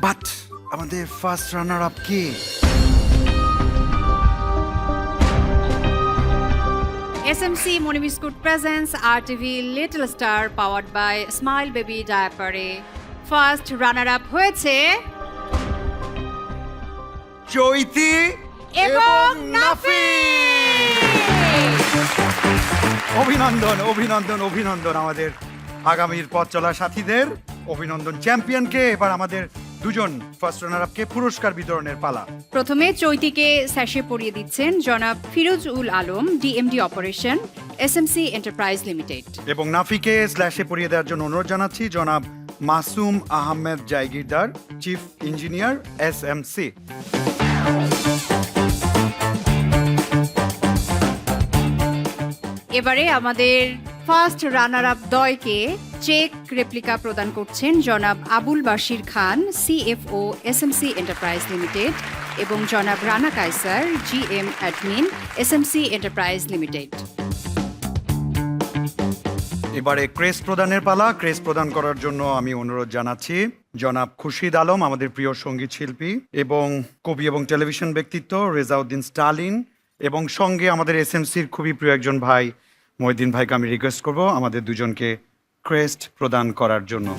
But আমাদের first runner up K? SMC Moni Biscuit presents RTV Little Star powered by Smile Baby Diaper A first runner up হয়েছে চৈতি এবং নাফি। অভিনন্দন অভিনন্দন অভিনন্দন আমাদের আগামীর পথ চলা সাথীদের, অভিনন্দন চ্যাম্পিয়নকে। এবার আমাদের দুজন ফার্স্ট রানার আপকে পুরস্কার বিতরণের পালা। প্রথমে চৈতিকে স্যাশে পরিয়ে দিচ্ছেন জনাব Firoz ul Alam, DMD operation, SMC enterprise limited. এবং নাফিকে স্ল্যাশে পরিয়ে দেওয়ার জন্য অনুরোধ জানাচ্ছি জনাব Masum Ahmed Jaigirdar, chief engineer, SMC। এবারে আমাদের ফার্স্ট রানার আপ দ্বয়কে চেক রেপ্লিকা প্রদান করছেন জনাব Abul Bashir Khan, CFO, SMC enterprise limited, এবং জনাব Rana Kaiser, GM admin, SMC enterprise limited. এবারে ক্রেস্ট প্রদানের পালা। ক্রেস্ট প্রদান করার জন্য আমি অনুরোধ জানাচ্ছি জনাব খুরশিদ আলম, আমাদের প্রিয় সঙ্গীত শিল্পী এবং কবি এবং টেলিভিশন ব্যক্তিত্ব রেজাউদ্দিন স্টালিন, এবং সঙ্গে আমাদের SMCর খুবই প্রিয় একজন ভাই মহিউদ্দিন ভাইকে আমি রিকোয়েস্ট করব আমাদের দুজনকে ক্রেস্ট প্রদান করার জন্য।